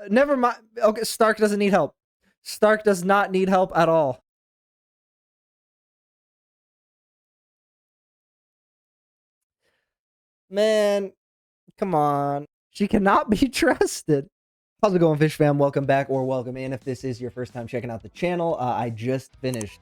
Never mind. Okay, Stark doesn't need help. Stark does not need help at all. Man, come on. She cannot be trusted. How's it going, Fish fam? Welcome back or welcome in if this is your first time checking out the channel. I just finished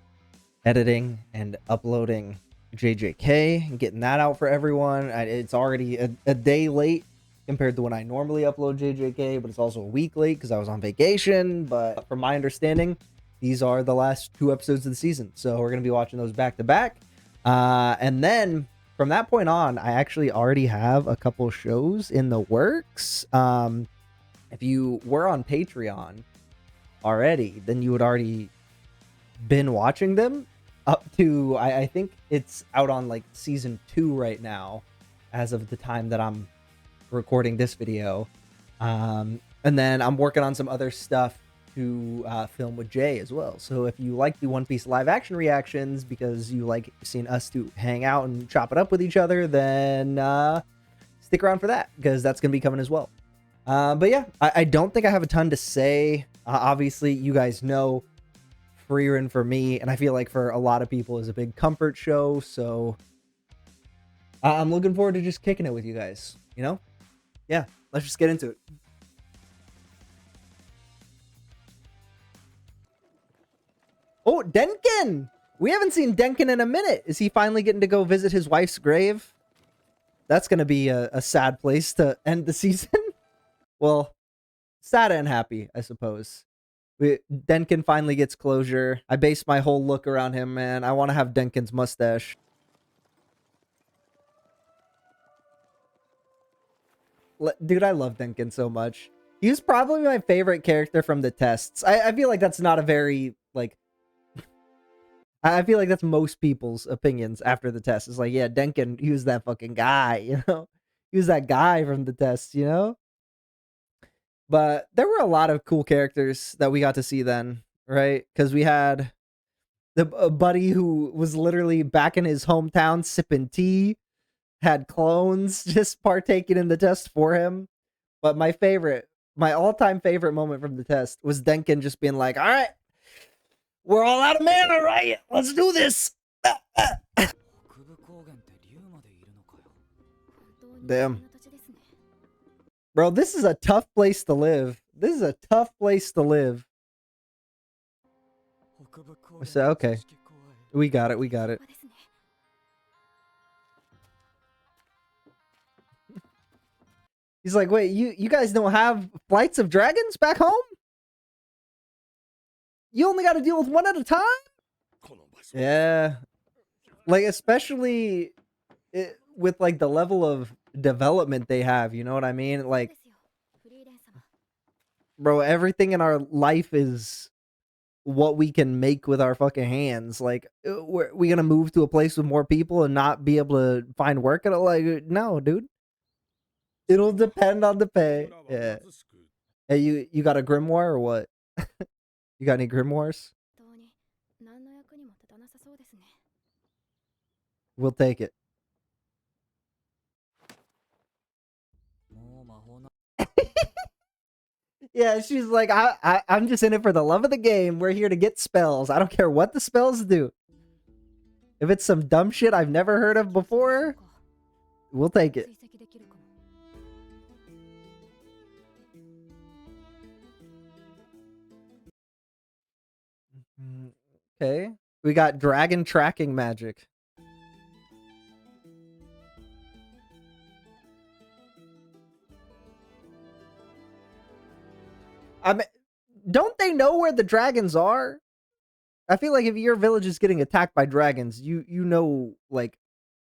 editing and uploading JJK and getting that out for everyone. It's already a day late compared to when I normally upload JJK, but it's also a week late because I was on vacation. But from my understanding, these are the last 2 episodes of the season. So we're going to be watching those back to back. And then from that point on, I actually already have a couple shows in the works. If you were on Patreon already, then you would already been watching them up to, I think it's out on like season 2 right now as of the time that I'm recording this video. And then I'm working on some other stuff to film with Jay as well. So if you like the One Piece live action reactions because you like seeing us two hang out and chop it up with each other, then stick around for that because that's gonna be coming as well. But yeah, I don't think I have a ton to say. Obviously, you guys know Frieren for me, and I feel like for a lot of people, is a big comfort show. So I'm looking forward to just kicking it with you guys. You know, yeah. Let's just get into it. Oh, Denkin! We haven't seen Denkin in a minute. Is he finally getting to go visit his wife's grave? That's gonna be a sad place to end the season. Well, sad and happy, I suppose. Denkin finally gets closure. I base my whole look around him, man. I want to have Denkin's mustache. Dude, I love Denkin so much. He's probably my favorite character from the tests. I feel like that's not a very, like... I feel like that's most people's opinions after the test. It's like, yeah, Denkin, he was that fucking guy, you know? He was that guy from the tests, you know? But there were a lot of cool characters that we got to see then, right? Because we had a buddy who was literally back in his hometown sipping tea, had clones just partaking in the test for him. But my all-time favorite moment from the test was Denkin just being like, all right, we're all out of mana, right? Let's do this. Damn. Bro, this is a tough place to live. This is a tough place to live. So, okay. We got it. We got it. He's like, wait, you guys don't have flights of dragons back home? You only got to deal with one at a time? Yeah. Like, especially with, like, the level of development they have, you know what I mean? Like, bro, everything in our life is what we can make with our fucking hands. Like, we gonna move to a place with more people and not be able to find work? And like, no, dude. It'll depend on the pay. Yeah. Hey, you got a grimoire or what? You got any grimoires? We'll take it. Yeah, she's like, I'm just in it for the love of the game. We're here to get spells. I don't care what the spells do. If it's some dumb shit I've never heard of before, we'll take it. Okay. We got dragon tracking magic. I mean, don't they know where the dragons are? I feel like if your village is getting attacked by dragons, you know, like,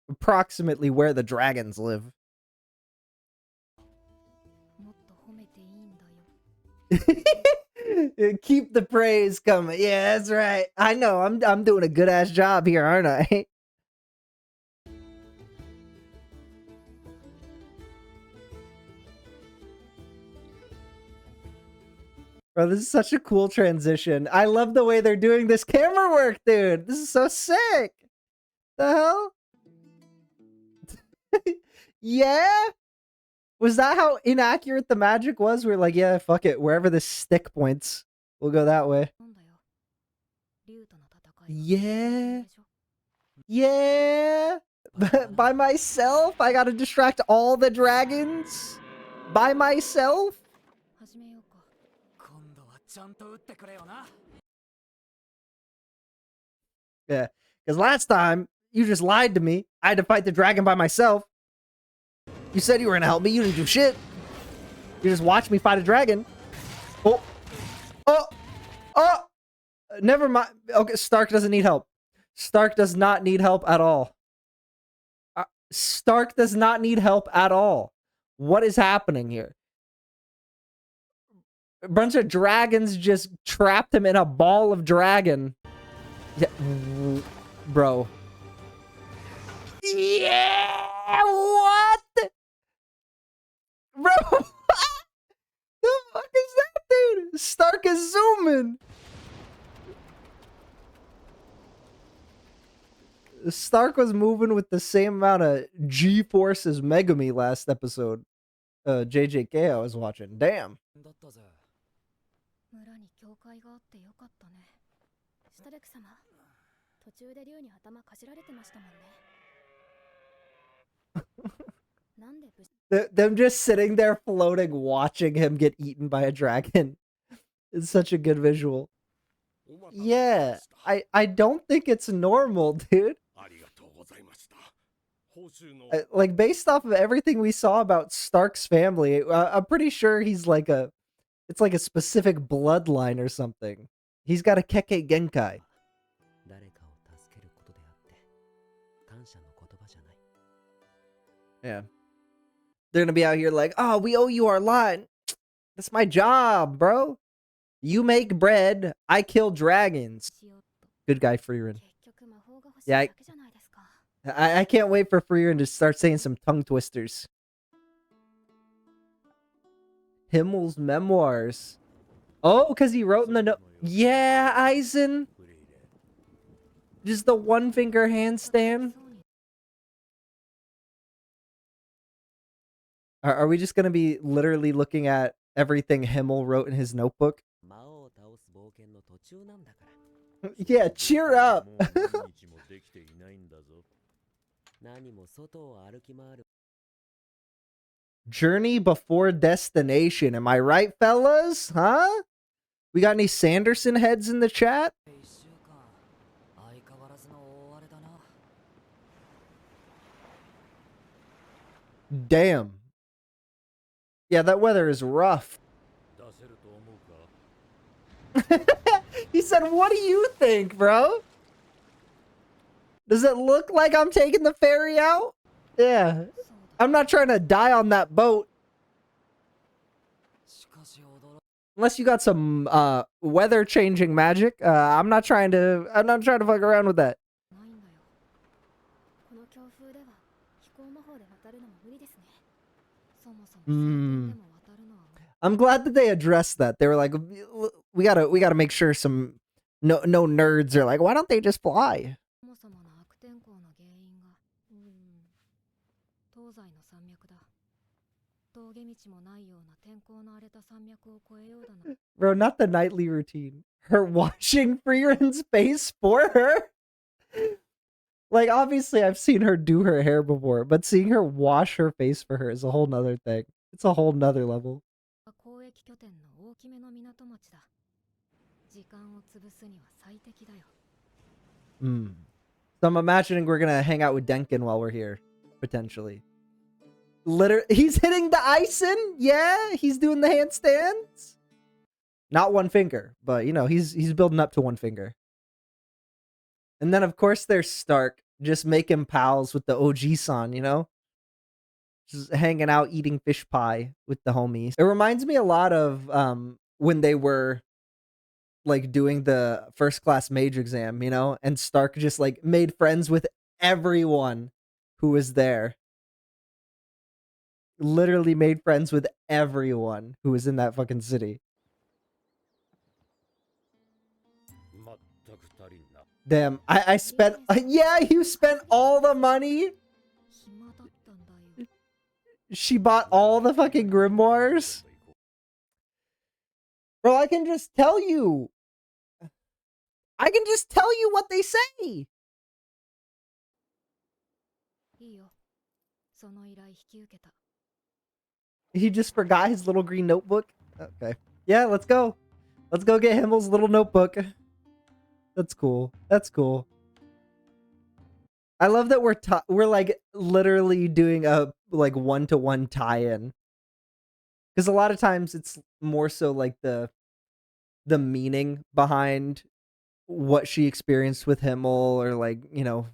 approximately where the dragons live. Keep the praise coming. Yeah, that's right. I know. I'm doing a good ass job here, aren't I? Bro, this is such a cool transition. I love the way they're doing this camera work, dude. This is so sick. The hell? Yeah? Was that how inaccurate the magic was? We're like, yeah, fuck it. Wherever the stick points, we'll go that way. Yeah. Yeah. By myself? I gotta distract all the dragons? By myself? Yeah. Because last time, you just lied to me. I had to fight the dragon by myself. You said you were gonna help me. You didn't do shit. You just watched me fight a dragon. Oh. Oh. Oh. Never mind. Okay, Stark doesn't need help. Stark does not need help at all. Stark does not need help at all. What is happening here? A bunch of dragons just trapped him in a ball of dragon. Yeah, bro. Yeah, what? Bro, what the fuck is that, dude? Stark is zooming. Stark was moving with the same amount of G-force as Megami last episode. JJK I was watching. Damn. Them just sitting there floating, watching him get eaten by a dragon. It's such a good visual. Yeah, I don't think it's normal, dude. Like, based off of everything we saw about Stark's family, I'm pretty sure he's like it's like a specific bloodline or something. He's got a Keke Genkai. Yeah. They're gonna be out here like, oh, we owe you our line. That's my job, bro. You make bread, I kill dragons. Good guy, Frieren. Yeah, I can't wait for Frieren to start saying some tongue twisters. Himmel's memoirs. Oh, because he wrote in the note. Yeah, Eisen. Just the one finger handstand. Are we just gonna be literally looking at everything Himmel wrote in his notebook? Yeah, cheer up. Journey before destination. Am I right, fellas? Huh? We got any Sanderson heads in the chat? Damn. Yeah, that weather is rough. He said, what do you think, bro? Does it look like I'm taking the ferry out? Yeah. I'm not trying to die on that boat. Unless you got some weather changing magic. I'm not trying to fuck around with that. I'm glad that they addressed that. They were like, we gotta make sure some no nerds are like, why don't they just fly? Bro, not the nightly routine. Her washing Frieren's face for her? Like, obviously, I've seen her do her hair before, but seeing her wash her face for her is a whole nother thing. It's a whole nother level. So I'm imagining we're gonna hang out with Denkin while we're here, potentially. He's hitting the Ison? Yeah, he's doing the handstands. Not one finger, but you know, he's building up to one finger. And then of course there's Stark, just making pals with the OG-san, you know? Just hanging out, eating fish pie with the homies. It reminds me a lot of when they were like doing the first class mage exam, you know? And Stark just like made friends with everyone who was there. Literally made friends with everyone who was in that fucking city. Damn, I spent... Yeah, you spent all the money? She bought all the fucking grimoires? Bro, I can just tell you. I can just tell you what they say. He just forgot his little green notebook. Okay. Yeah, let's go. Let's go get Himmel's little notebook. That's cool. That's cool. I love that we're like literally doing a like one-to-one tie-in. Because a lot of times it's more so like the meaning behind what she experienced with Himmel, or like, you know,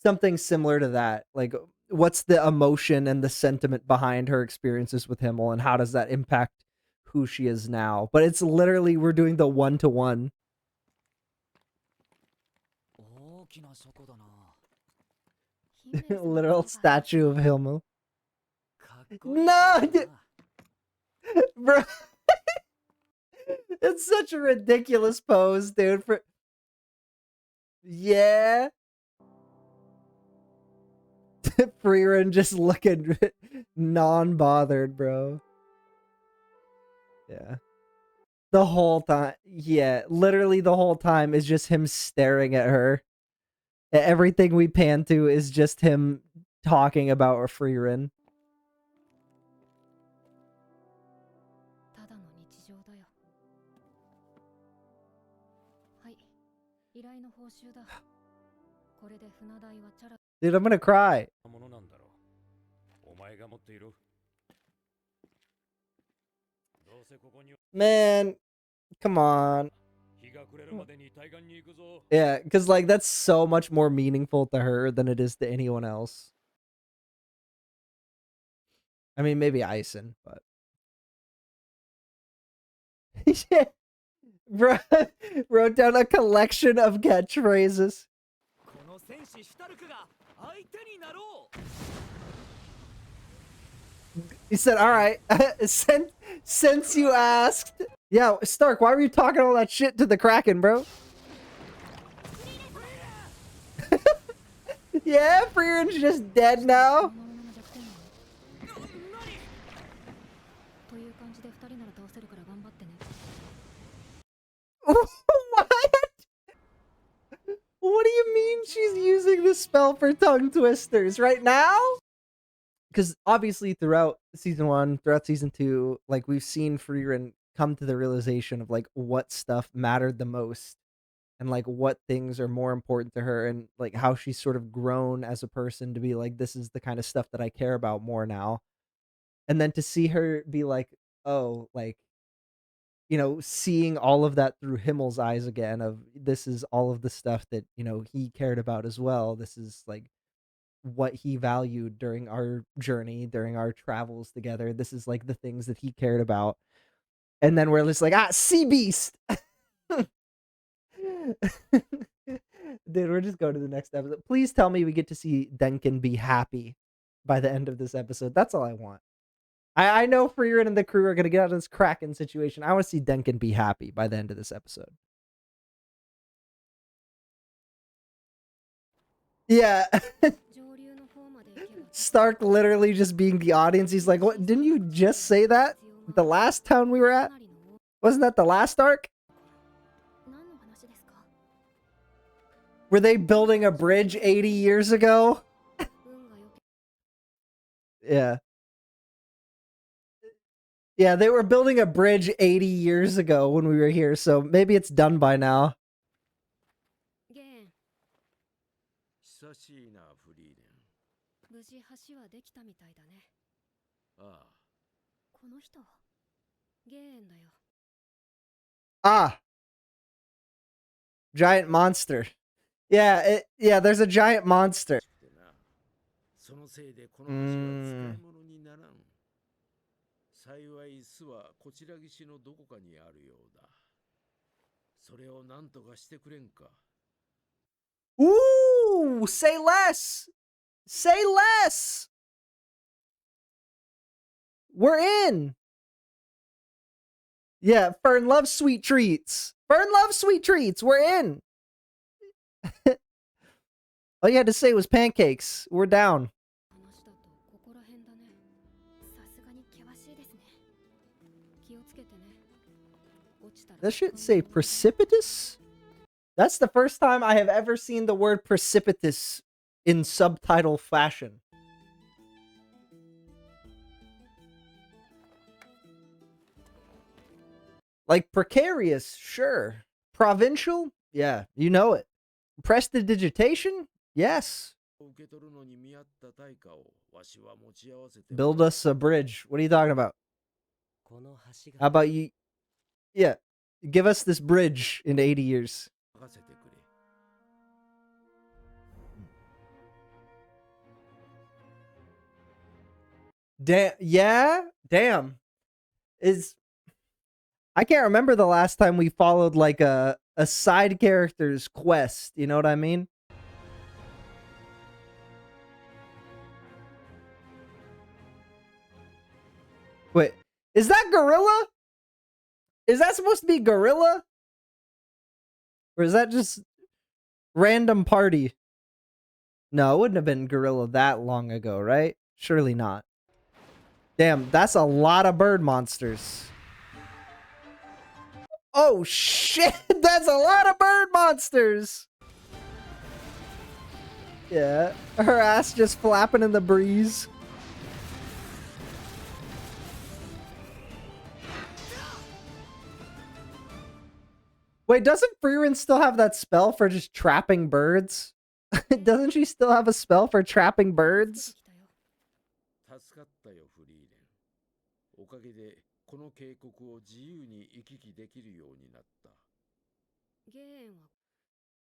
something similar to that. Like, what's the emotion and the sentiment behind her experiences with Himmel, and how does that impact who she is now? But it's literally, we're doing the one-to-one. Literal statue of Himmel. No! Bro. It's such a ridiculous pose, dude. Yeah. Frieren just looking non-bothered, bro. Yeah. The whole time. Yeah, literally the whole time is just him staring at her. Everything we pan to is just him talking about Frieren. Dude, I'm gonna cry. Man, come on. Yeah, because like that's so much more meaningful to her than it is to anyone else. I mean, maybe Ison, but yeah. Bro, wrote down a collection of catchphrases. He said, all right, since you asked. Yeah, Stark, why were you talking all that shit to the Kraken, bro? Yeah, Frieren's just dead now. What? What do you mean she's using the spell for tongue twisters right now? Because obviously throughout season 1, throughout season 2, like we've seen Frieren come to the realization of like what stuff mattered the most, and like what things are more important to her, and like how she's sort of grown as a person to be like, this is the kind of stuff that I care about more now. And then to see her be like, oh, like, you know, seeing all of that through Himmel's eyes again, of this is all of the stuff that, you know, he cared about as well. This is like what he valued during our journey, during our travels together. This is like the things that he cared about. And then we're just like, sea beast. Dude, we're just going to the next episode. Please tell me we get to see Denkin be happy by the end of this episode. That's all I want. I know Frieren and the crew are going to get out of this Kraken situation. I want to see Denkin be happy by the end of this episode. Yeah. Stark literally just being the audience. He's like, what? Didn't you just say that? The last town we were at? Wasn't that the last arc? Were they building a bridge 80 years ago? Yeah. Yeah, they were building a bridge 80 years ago when we were here, so maybe it's done by now. Ah. Giant monster. Yeah, yeah, there's a giant monster. Mm. Ooh, say less. Say less. We're in. Yeah, Fern loves sweet treats. Fern loves sweet treats. We're in. All you had to say was pancakes. We're down. That should say precipitous? That's the first time I have ever seen the word precipitous in subtitle fashion. Like precarious, sure. Provincial? Yeah, you know it. Prestidigitation? Yes. Build us a bridge. What are you talking about? How about you? Yeah, give us this bridge in 80 years. Damn. Yeah. Damn. I can't remember the last time we followed like a side character's quest. You know what I mean? Wait, is that Gorilla? Is that supposed to be Gorilla? Or is that just random party? No, it wouldn't have been Gorilla that long ago, right? Surely not. Damn, that's a lot of bird monsters. Oh shit, that's a lot of bird monsters. Yeah, her ass just flapping in the breeze. Wait, doesn't Frieren still have that spell for just trapping birds? Doesn't she still have a spell for trapping birds?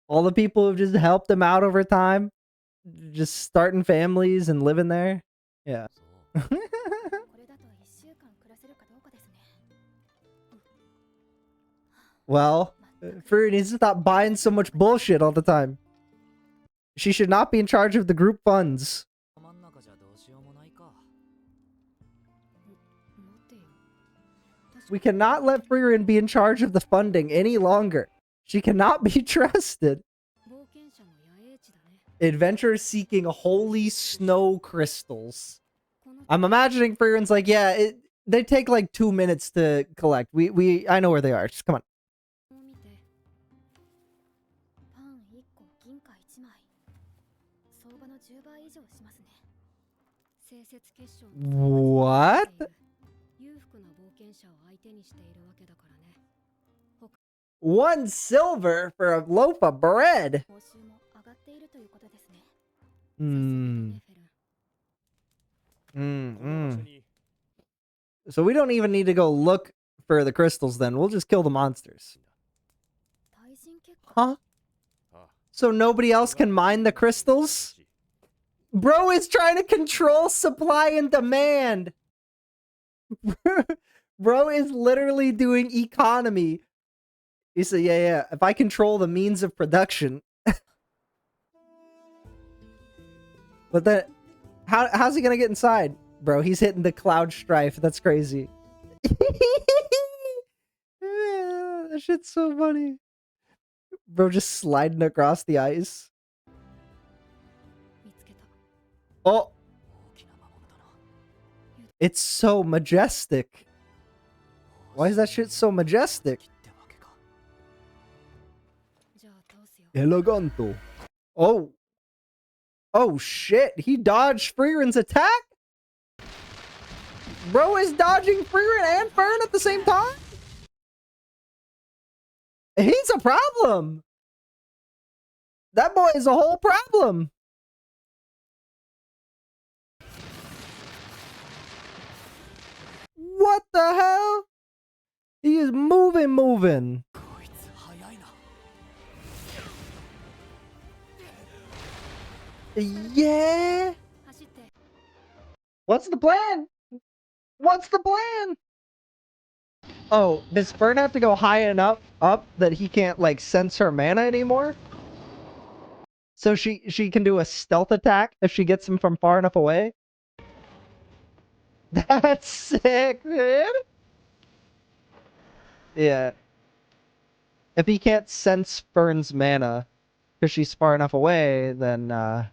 All the people who've just helped him out over time, just starting families and living there. Yeah. Well, Frieren needs to stop buying so much bullshit all the time. She should not be in charge of the group funds. We cannot let Frieren be in charge of the funding any longer. She cannot be trusted. Adventurers seeking holy snow crystals. I'm imagining Frieren's like, yeah, they take like 2 minutes to collect. I know where they are. Just come on. What? 1 silver for a loaf of bread. So we don't even need to go look for the crystals then. We'll just kill the monsters. Huh? So nobody else can mine the crystals? Bro is trying to control supply and demand. Bro is literally doing economy. He said, yeah. If I control the means of production. But then, how's he gonna get inside? Bro, he's hitting the cloud strife. That's crazy. Yeah, that shit's so funny. Bro just sliding across the ice. Oh. It's so majestic. Why is that shit so majestic? Eleganto. Oh. Oh shit, he dodged Frieren's attack? Bro is dodging Frieren and Fern at the same time? He's a problem. That boy is a whole problem. What the hell? He is moving. Yeah. What's the plan? What's the plan? Oh, does Fern have to go high enough up that he can't like sense her mana anymore? So she can do a stealth attack if she gets him from far enough away? That's sick, man. Yeah. If he can't sense Fern's mana because she's far enough away, then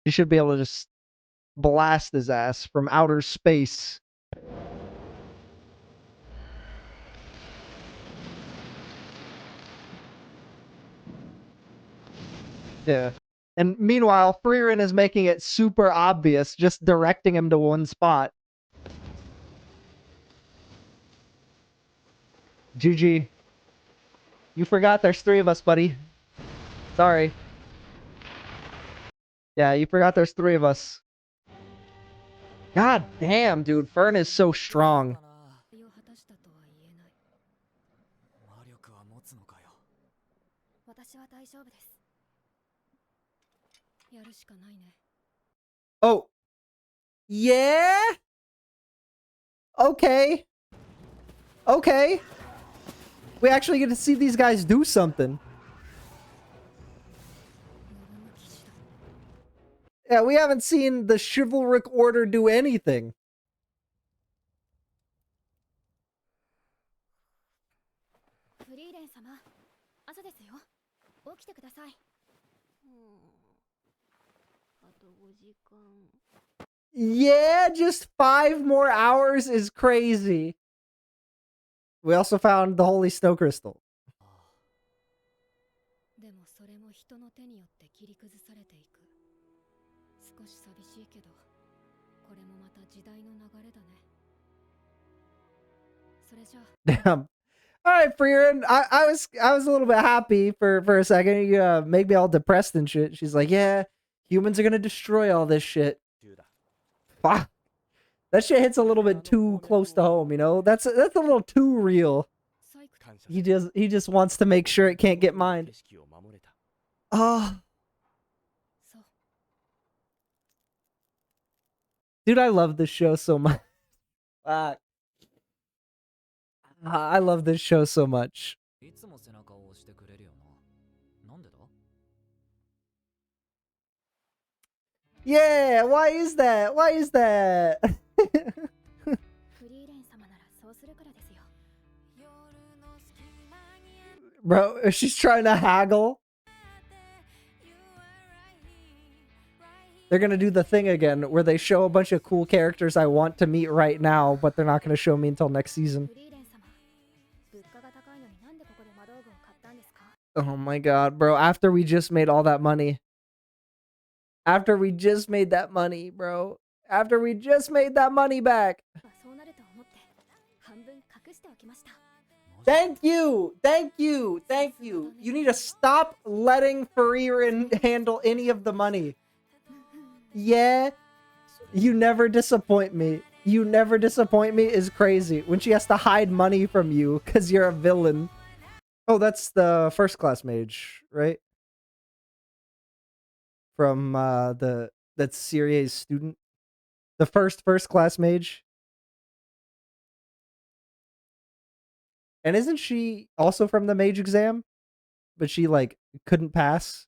he should be able to just blast his ass from outer space. Yeah. And meanwhile, Frieren is making it super obvious, just directing him to one spot. GG. You forgot there's 3 of us, buddy. Sorry. Yeah, you forgot there's 3 of us. God damn, dude. Fern is so strong. Oh. Yeah? Okay. Okay. We actually get to see these guys do something. Yeah, we haven't seen the chivalric order do anything. Yeah, just 5 more hours is crazy. We also found the Holy Snow Crystal. Damn. All right, Frieren. I was a little bit happy for a second. You make me all depressed and shit. She's like, yeah, humans are gonna destroy all this shit. Fuck. That shit hits a little bit too close to home, you know? That's a little too real. He just wants to make sure it can't get mined. Oh. Dude, I love this show so much. Fuck. I love this show so much. Yeah, why is that? Why is that? Bro, she's trying to haggle. They're gonna do the thing again where they show a bunch of cool characters I want to meet right now, but they're not gonna show me until next season. Oh my god, bro. After we just made all that money. After we just made that money, bro. After we just made that money back. Thank you! Thank you! Thank you! You need to stop letting Frieren handle any of the money. Yeah? You never disappoint me. You never disappoint me is crazy. When she has to hide money from you because you're a villain. Oh, that's the first class mage, right? From that's Syrie's student. The first class mage. And isn't she also from the mage exam? But she like couldn't pass.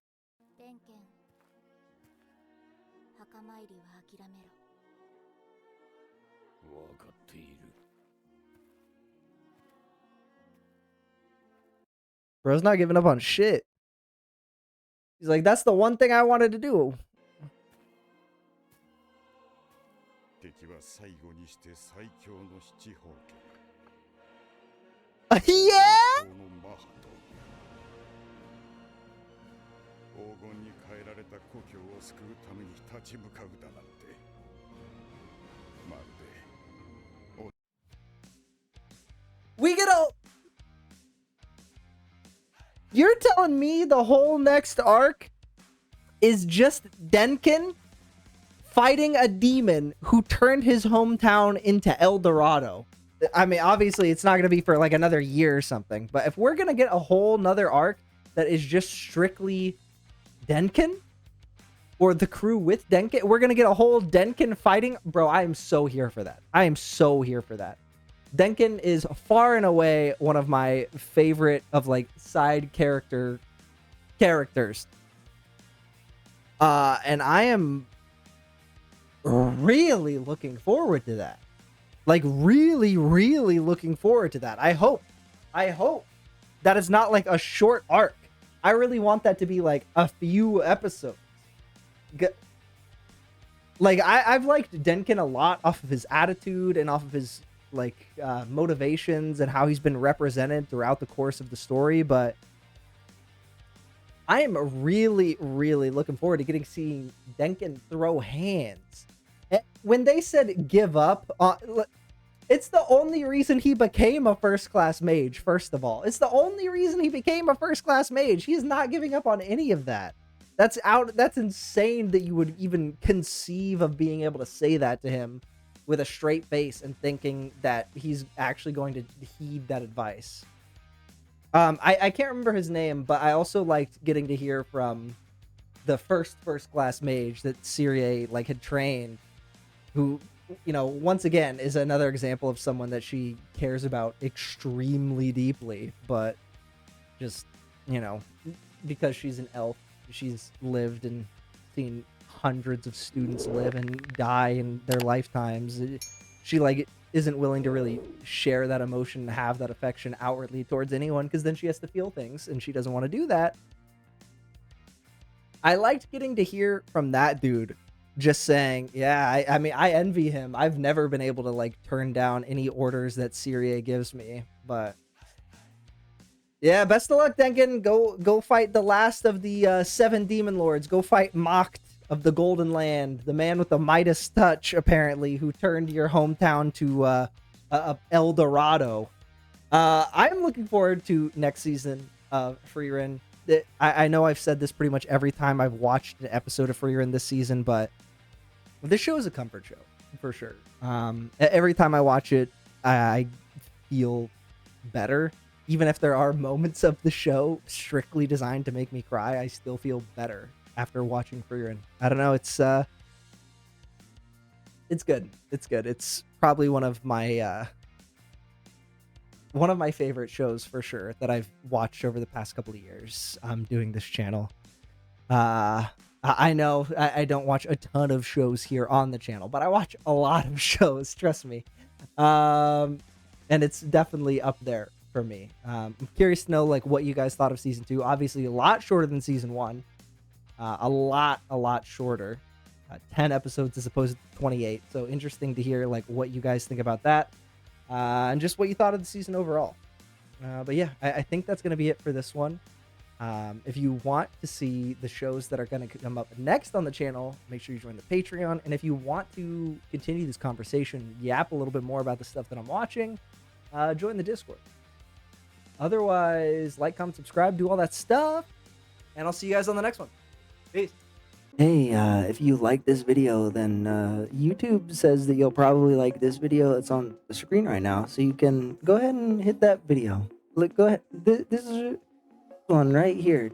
Bro's not giving up on shit. He's like, that's the one thing I wanted to do. Yeah? We get a... You're telling me the whole next arc is just Denkin fighting a demon who turned his hometown into El Dorado? I mean, obviously, it's not going to be for like another year or something. But if we're going to get a whole nother arc that is just strictly Denkin or the crew with Denkin, we're going to get a whole Denkin fighting. Bro, I am so here for that. I am so here for that. Denkin is far and away one of my favorite of like side characters. And I am really looking forward to that. Like really, really looking forward to that. I hope that it's not like a short arc. I really want that to be like a few episodes. Like I've liked Denkin a lot off of his attitude and off of his like motivations and how he's been represented throughout the course of the story, but I am really, really looking forward to seeing Denkin throw hands. When they said give up, it's the only reason he became a first-class mage, first of all. It's the only reason he became a first-class mage. He is not giving up on any of that. That's insane that you would even conceive of being able to say that to him with a straight face and thinking that he's actually going to heed that advice. I can't remember his name, but I also liked getting to hear from the first class mage that Syrie like had trained, who, you know, once again is another example of someone that she cares about extremely deeply, but just, you know, because she's an elf, she's lived and seen hundreds of students live and die in their lifetimes. She like isn't willing to really share that emotion and have that affection outwardly towards anyone, because then she has to feel things and she doesn't want to do that. I liked getting to hear from that dude just saying, yeah, I mean, I envy him. I've never been able to like turn down any orders that Syrie gives me, but yeah, best of luck, Denkin. Go fight the last of the 7 demon lords. Go fight Mocked of the Golden Land, the man with the Midas touch, apparently, who turned your hometown to El Dorado. I'm looking forward to next season of Frieren. I know I've said this pretty much every time I've watched an episode of Frieren this season, but this show is a comfort show for sure. Every time I watch it, I feel better. Even if there are moments of the show strictly designed to make me cry, I still feel better after watching Frieren. I don't know, it's good. It's good. It's probably one of my favorite shows for sure that I've watched over the past couple of years doing this channel. I know I don't watch a ton of shows here on the channel, but I watch a lot of shows, trust me. And it's definitely up there for me. I'm curious to know like what you guys thought of season 2. Obviously a lot shorter than season 1. A lot shorter. 10 episodes as opposed to 28. So interesting to hear like what you guys think about that. And just what you thought of the season overall. But yeah, I think that's going to be it for this one. If you want to see the shows that are going to come up next on the channel, make sure you join the Patreon. And if you want to continue this conversation, yap a little bit more about the stuff that I'm watching, join the Discord. Otherwise, like, comment, subscribe, do all that stuff. And I'll see you guys on the next one. Peace. Hey, if you like this video, then YouTube says that you'll probably like this video that's on the screen right now. So you can go ahead and hit that video. Look, go ahead. This is one right here.